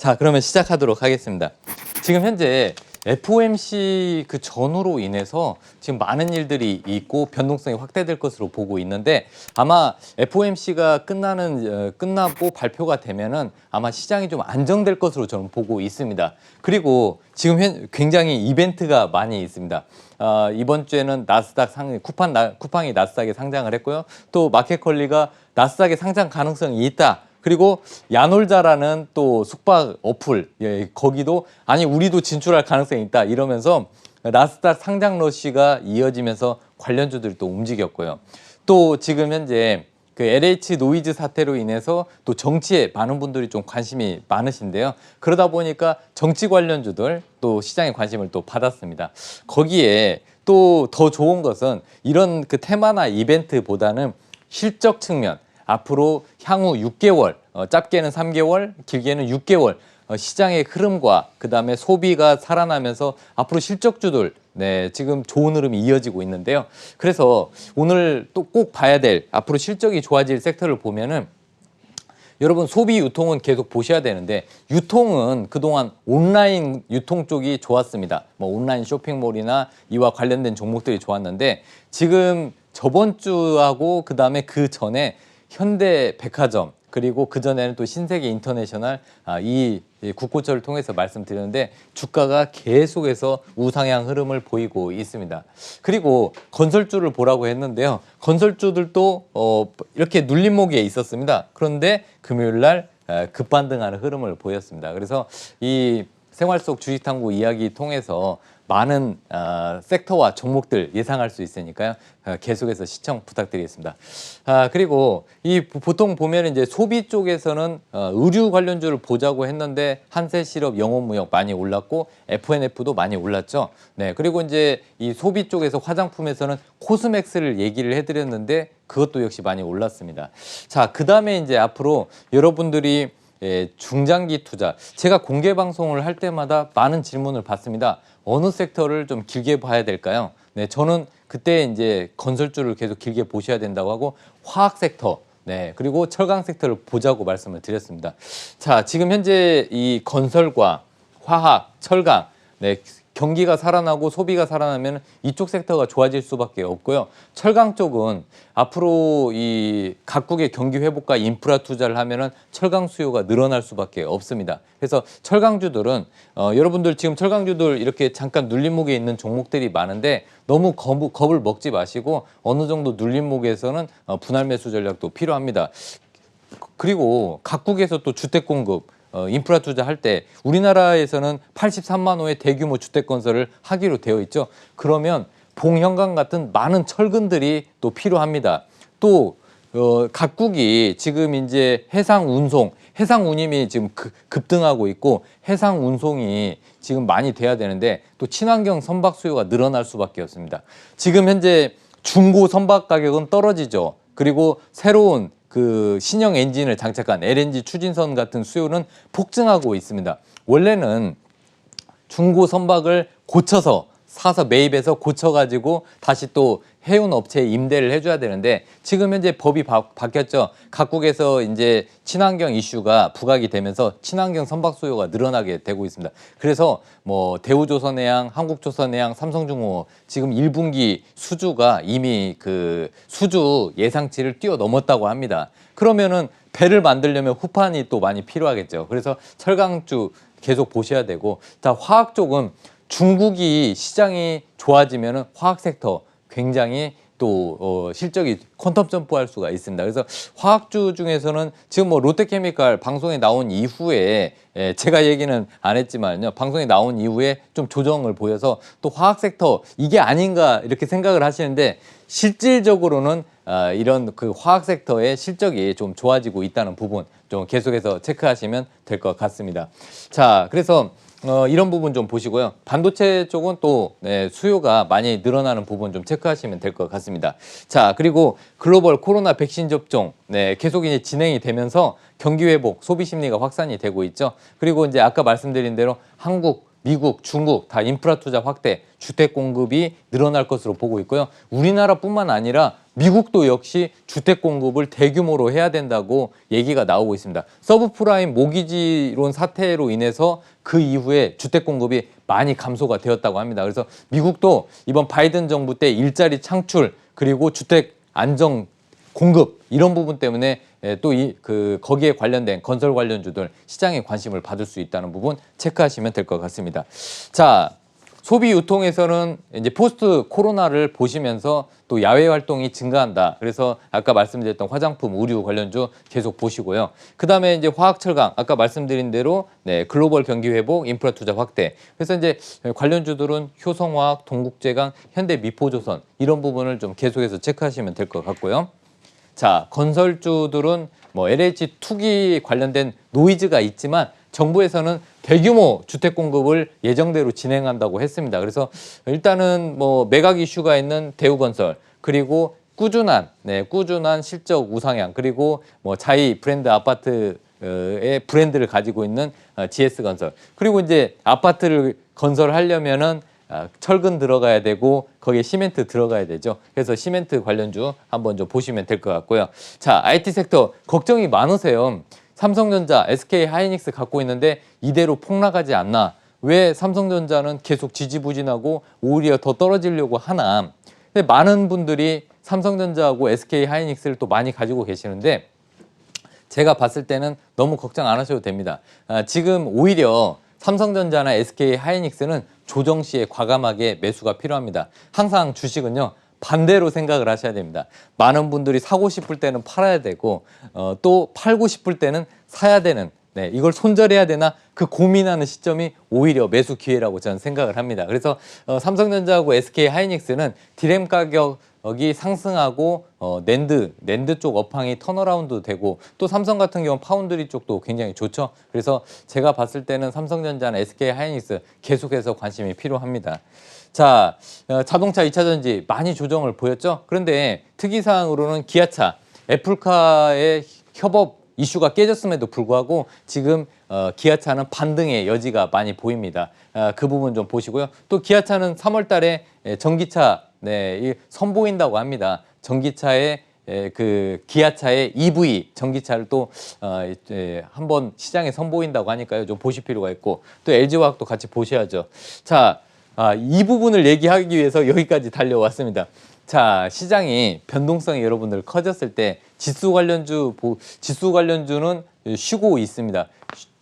자, 그러면 시작하도록 하겠습니다. 지금 현재 FOMC 그 전후로 인해서 지금 많은 일들이 있고 변동성이 확대될 것으로 보고 있는데 아마 FOMC가 끝나고 발표가 되면은 아마 시장이 좀 안정될 것으로 저는 보고 있습니다. 그리고 지금 굉장히 이벤트가 많이 있습니다. 이번 주에는 나스닥 쿠팡이 나스닥에 상장을 했고요. 또 마켓컬리가 나스닥에 상장 가능성이 있다. 그리고 야놀자라는 또 숙박 어플, 거기도 아니 우리도 진출할 가능성이 있다 이러면서 나스닥 상장 러시가 이어지면서 관련주들이 또 움직였고요. 또 지금 현재 그 LH 노이즈 사태로 인해서 또 정치에 많은 분들이 좀 관심이 많으신데요. 그러다 보니까 정치 관련주들 또 시장에 관심을 또 받았습니다. 거기에 또 더 좋은 것은 이런 그 테마나 이벤트보다는 실적 측면, 앞으로 향후 6개월, 짧게는 3개월, 길게는 6개월 시장의 흐름과 그다음에 소비가 살아나면서 앞으로 실적주들 지금 좋은 흐름이 이어지고 있는데요. 그래서 오늘 또 꼭 봐야 될 앞으로 실적이 좋아질 섹터를 보면은 여러분 소비 유통은 계속 보셔야 되는데 유통은 그동안 온라인 유통 쪽이 좋았습니다. 뭐 온라인 쇼핑몰이나 이와 관련된 종목들이 좋았는데 지금 저번 주하고 그다음에 그 전에 현대백화점 그리고 그전에는 또 신세계 인터내셔널 이 국고처를 통해서 말씀드렸는데 주가가 계속해서 우상향 흐름을 보이고 있습니다. 그리고 건설주를 보라고 했는데요. 건설주들도 이렇게 눌림목에 있었습니다. 그런데 금요일 날 급반등하는 흐름을 보였습니다. 그래서 이 생활 속 주식탐구 이야기 통해서 많은 섹터와 종목들 예상할 수 있으니까요. 계속해서 시청 부탁드리겠습니다. 그리고 보통 보면 이제 소비 쪽에서는 의류 관련주를 보자고 했는데 한세실업, 영혼무역 많이 올랐고 FNF도 많이 올랐죠. 네, 그리고 이제 이 소비 쪽에서 화장품에서는 코스맥스를 얘기를 해드렸는데 그것도 역시 많이 올랐습니다. 자, 그 다음에 이제 앞으로 여러분들이 중장기 투자, 제가 공개 방송을 할 때마다 많은 질문을 받습니다. 어느 섹터를 좀 길게 봐야 될까요? 네, 저는 그때 이제 건설주를 계속 길게 보셔야 된다고 하고 화학 섹터, 그리고 철강 섹터를 보자고 말씀을 드렸습니다. 자, 지금 현재 이 건설과 화학, 철강, 경기가 살아나고 소비가 살아나면 이쪽 섹터가 좋아질 수밖에 없고요. 철강 쪽은 앞으로 이 각국의 경기 회복과 인프라 투자를 하면은 철강 수요가 늘어날 수밖에 없습니다. 그래서 철강주들은 여러분들 지금 철강주들 이렇게 잠깐 눌림목에 있는 종목들이 많은데 너무 겁을 먹지 마시고 어느 정도 눌림목에서는 분할 매수 전략도 필요합니다. 그리고 각국에서 또 주택 공급 인프라 투자할 때 우리나라에서는 83만 호의 대규모 주택 건설을 하기로 되어 있죠. 그러면 봉현강 같은 많은 철근들이 또 필요합니다. 또 각국이 지금 이제 해상 운임이 지금 급등하고 있고 해상 운송이 지금 많이 돼야 되는데 또 친환경 선박 수요가 늘어날 수밖에 없습니다. 지금 현재 중고 선박 가격은 떨어지죠. 그리고 새로운 그 신형 엔진을 장착한 LNG 추진선 같은 수요는 폭증하고 있습니다. 원래는 중고 선박을 사서 매입해서 고쳐가지고 다시 또 해운 업체에 임대를 해줘야 되는데 지금 현재 법이 바뀌었죠. 각국에서 이제 친환경 이슈가 부각이 되면서 친환경 선박 수요가 늘어나게 되고 있습니다. 그래서 뭐 대우조선해양, 한국조선해양, 삼성중공업 지금 1분기 수주가 이미 그 수주 예상치를 뛰어넘었다고 합니다. 그러면은 배를 만들려면 후판이 또 많이 필요하겠죠. 그래서 철강주 계속 보셔야 되고, 화학 쪽은 중국이 시장이 좋아지면은 화학 섹터 굉장히 또 실적이 퀀텀 점프할 수가 있습니다. 그래서 화학주 중에서는 지금 뭐 롯데케미칼 방송에 나온 이후에 제가 얘기는 안 했지만요. 방송에 나온 이후에 좀 조정을 보여서 또 화학 섹터 이게 아닌가 이렇게 생각을 하시는데 실질적으로는 이런 그 화학 섹터의 실적이 좀 좋아지고 있다는 부분 좀 계속해서 체크하시면 될 것 같습니다. 자, 그래서 이런 부분 좀 보시고요. 반도체 쪽은 또 수요가 많이 늘어나는 부분 좀 체크하시면 될 것 같습니다. 자, 그리고 글로벌 코로나 백신 접종 계속 이제 진행이 되면서 경기 회복, 소비 심리가 확산이 되고 있죠. 그리고 이제 아까 말씀드린 대로 한국 미국, 중국 다 인프라 투자 확대, 주택 공급이 늘어날 것으로 보고 있고요. 우리나라뿐만 아니라 미국도 역시 주택 공급을 대규모로 해야 된다고 얘기가 나오고 있습니다. 서브프라임 모기지론 사태로 인해서 그 이후에 주택 공급이 많이 감소가 되었다고 합니다. 그래서 미국도 이번 바이든 정부 때 일자리 창출 그리고 주택 안정 공급 이런 부분 때문에 또 거기에 관련된 건설 관련주들 시장에 관심을 받을 수 있다는 부분 체크하시면 될 것 같습니다. 자, 소비 유통에서는 이제 포스트 코로나를 보시면서 또 야외 활동이 증가한다. 그래서 아까 말씀드렸던 화장품, 의류 관련주 계속 보시고요. 그다음에 이제 화학 철강 아까 말씀드린 대로 글로벌 경기 회복, 인프라 투자 확대. 그래서 이제 관련주들은 효성화학, 동국제강, 현대미포조선 이런 부분을 좀 계속해서 체크하시면 될 것 같고요. 자, 건설주들은 뭐 LH 투기 관련된 노이즈가 있지만 정부에서는 대규모 주택 공급을 예정대로 진행한다고 했습니다. 그래서 일단은 뭐 매각 이슈가 있는 대우건설 그리고 꾸준한 실적 우상향 그리고 뭐 자이 브랜드 아파트의 브랜드를 가지고 있는 GS건설 그리고 이제 아파트를 건설하려면은 철근 들어가야 되고 거기에 시멘트 들어가야 되죠. 그래서 시멘트 관련주 한번 좀 보시면 될 것 같고요. 자, IT 섹터 걱정이 많으세요. 삼성전자, SK하이닉스 갖고 있는데 이대로 폭락하지 않나. 왜 삼성전자는 계속 지지부진하고 오히려 더 떨어지려고 하나. 근데 많은 분들이 삼성전자하고 SK하이닉스를 또 많이 가지고 계시는데 제가 봤을 때는 너무 걱정 안 하셔도 됩니다. 지금 오히려 삼성전자나 SK하이닉스는 조정 시에 과감하게 매수가 필요합니다. 항상 주식은요. 반대로 생각을 하셔야 됩니다. 많은 분들이 사고 싶을 때는 팔아야 되고 또 팔고 싶을 때는 사야 되는 이걸 손절해야 되나 그 고민하는 시점이 오히려 매수 기회라고 저는 생각을 합니다. 그래서 삼성전자하고 SK하이닉스는 디램 가격이 상승하고 낸드 쪽 업황이 턴어라운드 되고 또 삼성 같은 경우는 파운드리 쪽도 굉장히 좋죠. 그래서 제가 봤을 때는 삼성전자나 SK하이닉스 계속해서 관심이 필요합니다. 자, 자동차 2차전지 많이 조정을 보였죠. 그런데 특이사항으로는 기아차, 애플카의 협업 이슈가 깨졌음에도 불구하고 지금 기아차는 반등의 여지가 많이 보입니다. 그 부분 좀 보시고요. 또 기아차는 3월 달에 전기차 선보인다고 합니다. 전기차의 그 기아차의 EV 전기차를 또 한번 시장에 선보인다고 하니까요. 좀 보실 필요가 있고 또 LG화학도 같이 보셔야죠. 자, 이 부분을 얘기하기 위해서 여기까지 달려왔습니다. 자, 시장이 변동성이 여러분들 커졌을 때 지수 관련주는 쉬고 있습니다.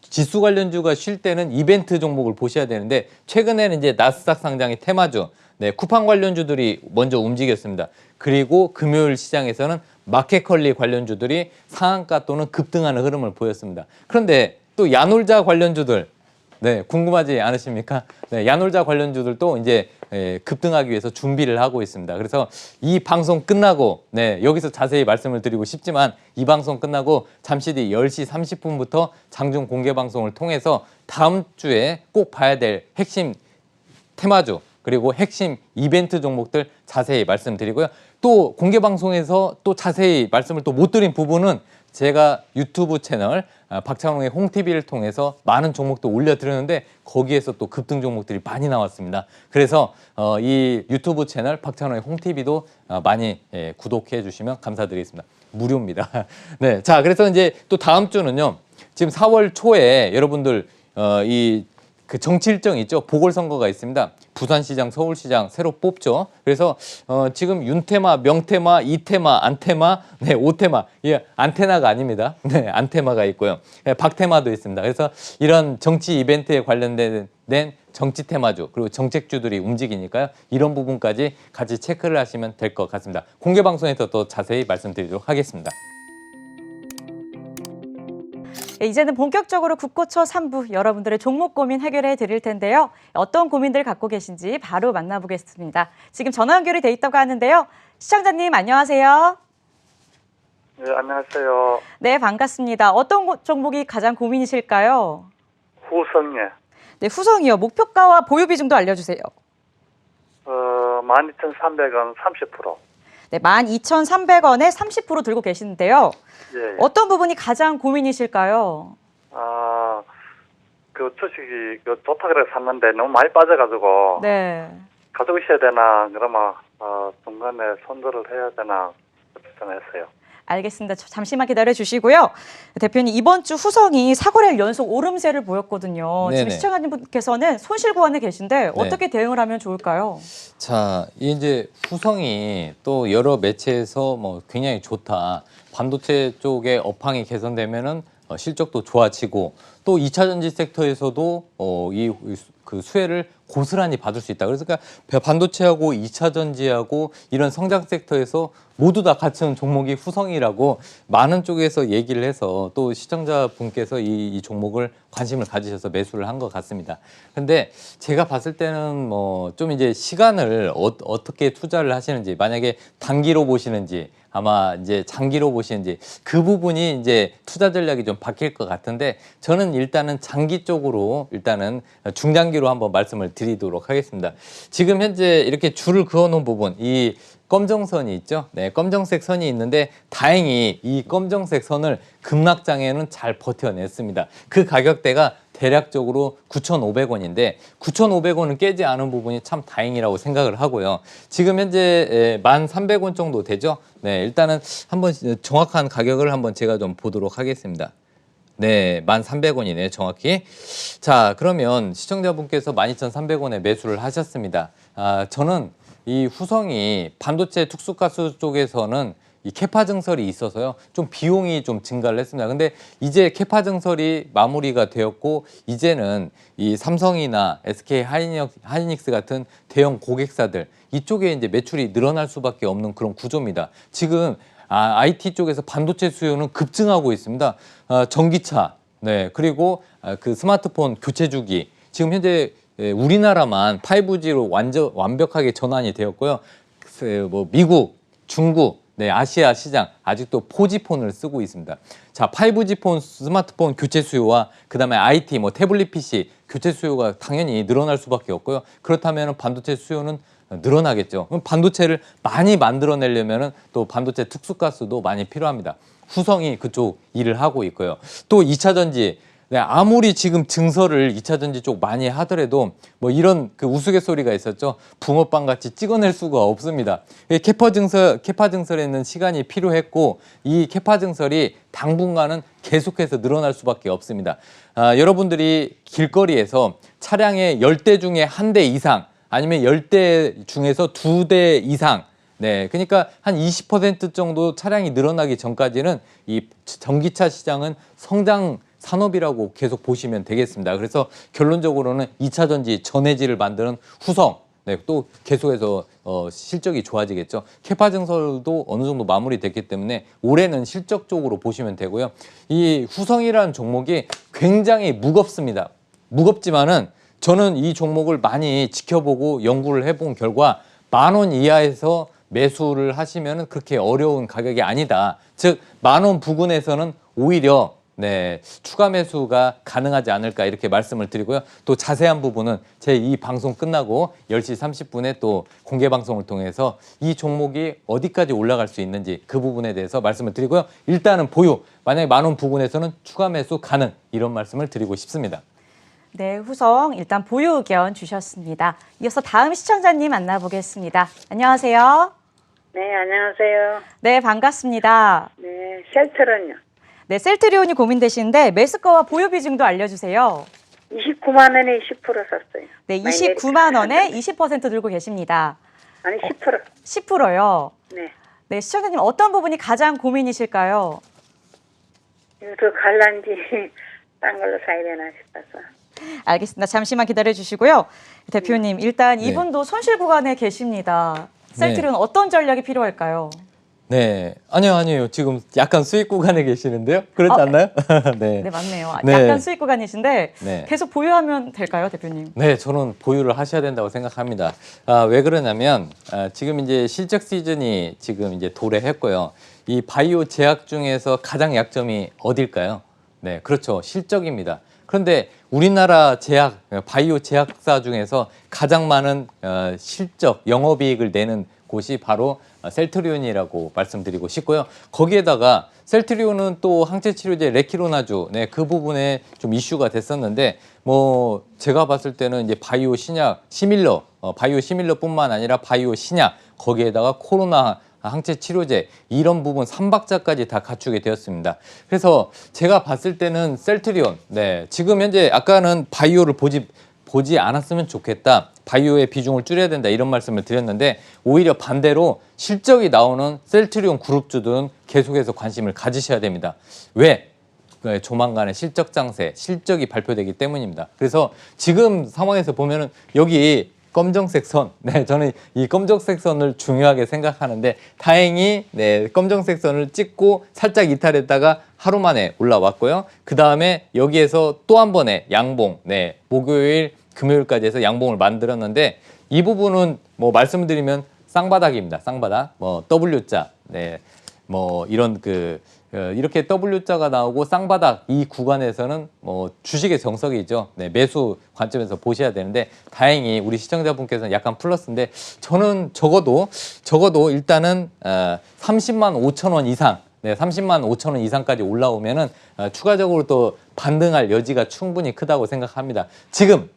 지수 관련주가 쉴 때는 이벤트 종목을 보셔야 되는데 최근에는 이제 나스닥 상장의 테마주, 쿠팡 관련주들이 먼저 움직였습니다. 그리고 금요일 시장에서는 마켓컬리 관련주들이 상한가 또는 급등하는 흐름을 보였습니다. 그런데 또 야놀자 관련주들 궁금하지 않으십니까? 야놀자 관련주들도 이제 급등하기 위해서 준비를 하고 있습니다. 그래서 이 방송 끝나고 여기서 자세히 말씀을 드리고 싶지만 이 방송 끝나고 잠시 뒤 10시 30분부터 장중 공개 방송을 통해서 다음 주에 꼭 봐야 될 핵심 테마주 그리고 핵심 이벤트 종목들 자세히 말씀드리고요. 또 공개 방송에서 또 자세히 말씀을 또 못 드린 부분은 제가 유튜브 채널 박찬홍의 홍TV를 통해서 많은 종목도 올려드렸는데 거기에서 또 급등 종목들이 많이 나왔습니다. 그래서 이 유튜브 채널 박찬홍의 홍TV도 많이 구독해 주시면 감사드리겠습니다. 무료입니다. 네, 자 그래서 이제 또 다음 주는요. 지금 4월 초에 여러분들 그 정치 일정이 있죠. 보궐선거가 있습니다. 부산시장, 서울시장 새로 뽑죠. 그래서 지금 윤테마, 명테마, 이테마, 안테마, 오테마. 안테나가 아닙니다. 안테마가 있고요. 박테마도 있습니다. 그래서 이런 정치 이벤트에 관련된 정치 테마주 그리고 정책주들이 움직이니까요. 이런 부분까지 같이 체크를 하시면 될 것 같습니다. 공개 방송에서 더 자세히 말씀드리도록 하겠습니다. 이제는 본격적으로 국고초 3부 여러분들의 종목 고민 해결해 드릴 텐데요. 어떤 고민들 갖고 계신지 바로 만나보겠습니다. 지금 전화 연결이 돼 있다고 하는데요. 시청자님 안녕하세요. 네, 안녕하세요. 네, 반갑습니다. 어떤 종목이 가장 고민이실까요? 후성예. 네, 후성이요. 목표가와 보유 비중 도 알려주세요. 12,300원 30%. 네, 12,300원에 30% 들고 계시는데요. 예. 어떤 부분이 가장 고민이실까요? 그 주식이 좋다 그래 샀는데 너무 많이 빠져가지고 네. 가지고 있어야 되나 그러면 중간에 손절을 해야 되나 그렇게 전화했어요. 알겠습니다. 잠시만 기다려 주시고요. 대표님, 이번 주 후성이 4거래일 연속 오름세를 보였거든요. 지금 네네. 시청자님께서는 손실 구간에 계신데 어떻게 대응을 하면 좋을까요? 자, 이제 후성이 또 여러 매체에서 뭐 굉장히 좋다. 반도체 쪽의 업황이 개선되면은 실적도 좋아지고 또 2차 전지 섹터에서도 그 수혜를 고스란히 받을 수 있다. 그래서 그러니까 반도체하고 2차 전지하고 이런 성장 섹터에서 모두 다 갖춘 종목이 후성이라고 많은 쪽에서 얘기를 해서 또 시청자분께서 이 종목을 관심을 가지셔서 매수를 한 것 같습니다. 근데 제가 봤을 때는 뭐 좀 이제 시간을 어떻게 투자를 하시는지, 만약에 단기로 보시는지 아마 이제 장기로 보시는지 그 부분이 이제 투자 전략이 좀 바뀔 것 같은데, 저는 일단은 장기 쪽으로 일단은 중장기로 한번 말씀을 드리도록 하겠습니다. 지금 현재 이렇게 줄을 그어 놓은 부분, 이 검정선이 있죠. 네, 검정색 선이 있는데 다행히 이 검정색 선을 급락장에는 잘 버텨냈습니다. 그 가격대가 대략적으로 9,500원인데 9,500원은 깨지 않은 부분이 참 다행이라고 생각을 하고요. 지금 현재 1,300원 정도 되죠. 네, 일단은 한번 정확한 가격을 한번 제가 좀 보도록 하겠습니다. 네, 1,300원이네요, 정확히. 자, 그러면 시청자분께서 12,300원에 매수를 하셨습니다. 저는 이 후성이 반도체 특수가스 쪽에서는 이 캐파 증설이 있어서요, 좀 비용이 좀 증가를 했습니다. 근데 이제 캐파 증설이 마무리가 되었고, 이제는 이 삼성이나 SK 하이닉스 같은 대형 고객사들 이쪽에 이제 매출이 늘어날 수밖에 없는 그런 구조입니다. 지금 IT 쪽에서 반도체 수요는 급증하고 있습니다. 전기차, 네, 그리고 그 스마트폰 교체 주기, 지금 현재 우리나라만 5G로 완벽하게 전환이 되었고요. 뭐 미국, 중국, 네, 아시아 시장 아직도 4G 폰을 쓰고 있습니다. 자, 5G 폰, 스마트폰 교체 수요와 그다음에 IT, 뭐 태블릿 PC 교체 수요가 당연히 늘어날 수밖에 없고요. 그렇다면 반도체 수요는 늘어나겠죠. 그럼 반도체를 많이 만들어내려면 또 반도체 특수가스도 많이 필요합니다. 후성이 그쪽 일을 하고 있고요. 또 2차 전지, 네, 아무리 지금 증설을 2차 전지 쪽 많이 하더라도 뭐 이런 그 우스갯소리가 있었죠. 붕어빵 같이 찍어낼 수가 없습니다. 캐파 증설에는 시간이 필요했고, 이 캐파 증설이 당분간은 계속해서 늘어날 수밖에 없습니다. 여러분들이 길거리에서 차량의 10대 중에 1대 이상, 아니면 10대 중에서 2대 이상, 네, 그러니까 한 20% 정도 차량이 늘어나기 전까지는 이 전기차 시장은 성장 산업이라고 계속 보시면 되겠습니다. 그래서 결론적으로는 2차 전지 전해질을 만드는 후성, 네, 또 계속해서 실적이 좋아지겠죠. 캐파 증설도 어느 정도 마무리됐기 때문에 올해는 실적 쪽으로 보시면 되고요. 이 후성이라는 종목이 굉장히 무겁습니다. 무겁지만은 저는 이 종목을 많이 지켜보고 연구를 해본 결과 10,000원 이하에서 매수를 하시면 그렇게 어려운 가격이 아니다. 즉 10,000원 부근에서는 오히려 네, 추가 매수가 가능하지 않을까 이렇게 말씀을 드리고요. 또 자세한 부분은 제 이 방송 끝나고 10시 30분에 또 공개 방송을 통해서 이 종목이 어디까지 올라갈 수 있는지 그 부분에 대해서 말씀을 드리고요. 일단은 보유, 만약에 10,000원 부근에서는 추가 매수 가능, 이런 말씀을 드리고 싶습니다. 네, 후성 일단 보유 의견 주셨습니다. 이어서 다음 시청자님 만나보겠습니다. 안녕하세요. 네, 안녕하세요. 네, 반갑습니다. 네, 셀트론요. 네, 셀트리온이 고민되시는데 매수가와 보유 비중도 알려주세요. 29만 원에 10% 샀어요. 네, 29만 원에 20% 들고 계십니다. 아니, 10%. 10%요. 네. 네, 시청자님 어떤 부분이 가장 고민이실까요? 이거 갈란지 딴 걸로 사야 되나 싶어서. 알겠습니다. 잠시만 기다려 주시고요. 대표님, 일단 네. 이분도 손실 구간에 계십니다. 셀트리온 어떤 전략이 필요할까요? 네, 아니요. 지금 약간 수익 구간에 계시는데요? 그렇지 않나요? 네. 네, 맞네요. 네. 약간 수익 구간이신데 네. 계속 보유하면 될까요, 대표님? 네, 저는 보유를 하셔야 된다고 생각합니다. 왜 그러냐면 지금 이제 실적 시즌이 지금 이제 도래했고요. 이 바이오 제약 중에서 가장 약점이 어딜까요? 네, 그렇죠. 실적입니다. 그런데 우리나라 바이오 제약사 중에서 가장 많은 실적, 영업이익을 내는 곳이 바로 셀트리온이라고 말씀드리고 싶고요. 거기에다가 셀트리온은 또 항체 치료제 레키로나주, 네, 그 부분에 좀 이슈가 됐었는데 뭐 제가 봤을 때는 이제 바이오 신약 시밀러, 바이오 시밀러뿐만 아니라 바이오 신약 거기에다가 코로나 항체 치료제 이런 부분 3박자까지 다 갖추게 되었습니다. 그래서 제가 봤을 때는 셀트리온, 네, 지금 현재 아까는 바이오를 보지 않았으면 좋겠다. 바이오의 비중을 줄여야 된다 이런 말씀을 드렸는데 오히려 반대로 실적이 나오는 셀트리온 그룹주들은 계속해서 관심을 가지셔야 됩니다. 왜? 조만간에 실적 장세, 실적이 발표되기 때문입니다. 그래서 지금 상황에서 보면은 여기 검정색 선, 네, 저는 이 검정색 선을 중요하게 생각하는데 다행히 네, 검정색 선을 찍고 살짝 이탈했다가 하루 만에 올라왔고요. 그 다음에 여기에서 또 한 번의 양봉, 네, 목요일, 금요일까지 해서 양봉을 만들었는데 이 부분은 뭐 말씀드리면 쌍바닥입니다. 쌍바닥, 뭐 W자, 네, 뭐 이런 이렇게 W자가 나오고 쌍바닥 이 구간에서는 뭐 주식의 정석이죠. 네, 매수 관점에서 보셔야 되는데 다행히 우리 시청자분께서는 약간 플러스인데 저는 적어도 일단은 30만 5천 원 이상, 네, 30만 5천 원 이상까지 올라오면은 추가적으로 또 반등할 여지가 충분히 크다고 생각합니다. 지금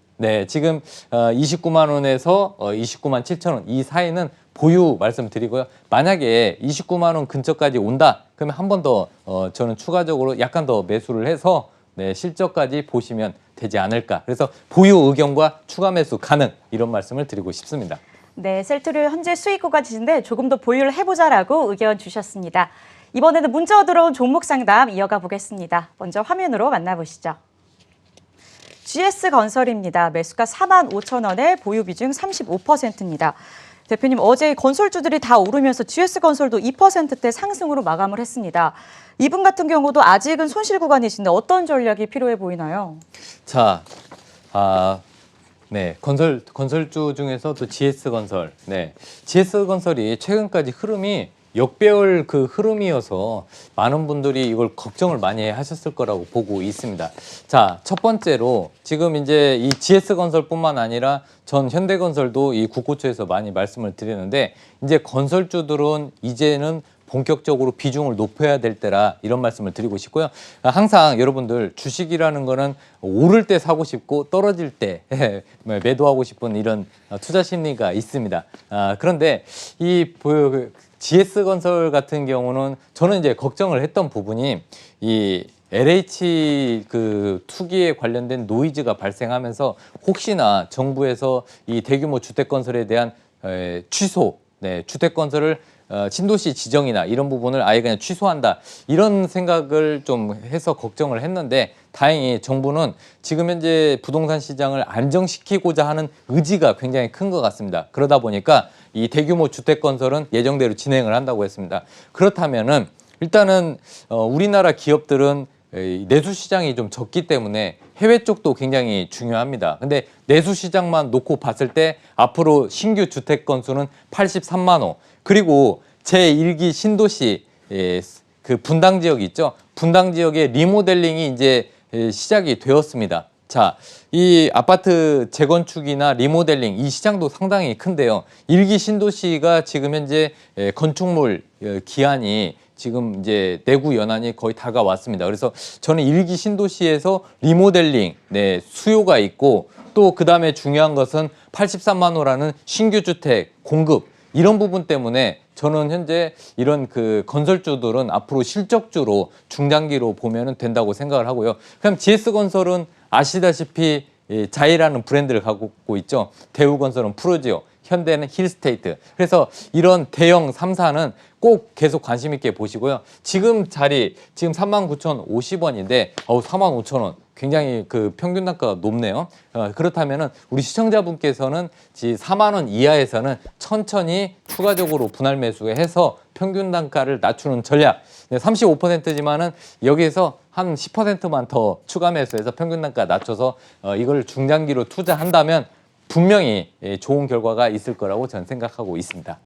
29만 원에서 29만 7천 원 이 사이는 보유 말씀드리고요. 만약에 29만 원 근처까지 온다, 그러면 한 번 더 저는 추가적으로 약간 더 매수를 해서 네, 실적까지 보시면 되지 않을까. 그래서 보유 의견과 추가 매수 가능 이런 말씀을 드리고 싶습니다. 네, 셀트리온 현재 수익 구간이신데 조금 더 보유를 해보자라고 의견 주셨습니다. 이번에는 문자 들어온 종목 상담 이어가 보겠습니다. 먼저 화면으로 만나보시죠. GS건설입니다. 매수가 4만 5천 원에 보유 비중 35%입니다. 대표님, 어제 건설주들이 다 오르면서 GS건설도 2%대 상승으로 마감을 했습니다. 이분 같은 경우도 아직은 손실 구간이신데 어떤 전략이 필요해 보이나요? 자, 네, 건설주 중에서도 GS건설, 네, GS건설이 최근까지 흐름이 역배열 그 흐름이어서 많은 분들이 이걸 걱정을 많이 하셨을 거라고 보고 있습니다. 자, 첫 번째로 지금 이제 이 GS건설뿐만 아니라 전 현대건설도 이 국고초에서 많이 말씀을 드리는데 이제 건설주들은 이제는 본격적으로 비중을 높여야 될 때라 이런 말씀을 드리고 싶고요. 항상 여러분들 주식이라는 거는 오를 때 사고 싶고 떨어질 때 매도하고 싶은 이런 투자 심리가 있습니다. 그런데 이 GS건설 같은 경우는 저는 이제 걱정을 했던 부분이 이 LH 그 투기에 관련된 노이즈가 발생하면서 혹시나 정부에서 이 대규모 주택건설에 대한 취소, 네, 주택건설을 신도시 지정이나 이런 부분을 아예 그냥 취소한다 이런 생각을 좀 해서 걱정을 했는데 다행히 정부는 지금 현재 부동산 시장을 안정시키고자 하는 의지가 굉장히 큰 것 같습니다. 그러다 보니까 이 대규모 주택 건설은 예정대로 진행을 한다고 했습니다. 그렇다면은 일단은 우리나라 기업들은 내수 시장이 좀 적기 때문에 해외 쪽도 굉장히 중요합니다. 근데 내수 시장만 놓고 봤을 때 앞으로 신규 주택 건수는 83만 호. 그리고 제1기 신도시 그 분당 지역이 있죠. 분당 지역의 리모델링이 이제 시작이 되었습니다. 자, 이 아파트 재건축이나 리모델링 이 시장도 상당히 큰데요. 1기 신도시가 지금 현재 건축물 기한이 지금 이제 내구 연한이 거의 다가왔습니다. 그래서 저는 1기 신도시에서 리모델링 네, 수요가 있고 또 그다음에 중요한 것은 83만 호라는 신규 주택 공급 이런 부분 때문에 저는 현재 이런 그 건설주들은 앞으로 실적주로 중장기로 보면은 된다고 생각을 하고요. 그럼 GS건설은 아시다시피 자이라는 브랜드를 갖고 있죠. 대우건설은 프로지오, 현대는 힐스테이트. 그래서 이런 대형 3사는 꼭 계속 관심 있게 보시고요. 지금 자리 지금 39,050원인데 45,000원 굉장히 그 평균 단가가 높네요. 그렇다면은 우리 시청자분께서는 4만 원 이하에서는 천천히 추가적으로 분할 매수해서 평균 단가를 낮추는 전략. 35%지만은 여기에서 한 10%만 더 추가 매수해서 평균 단가 낮춰서 이걸 중장기로 투자한다면 분명히 좋은 결과가 있을 거라고 저는 생각하고 있습니다.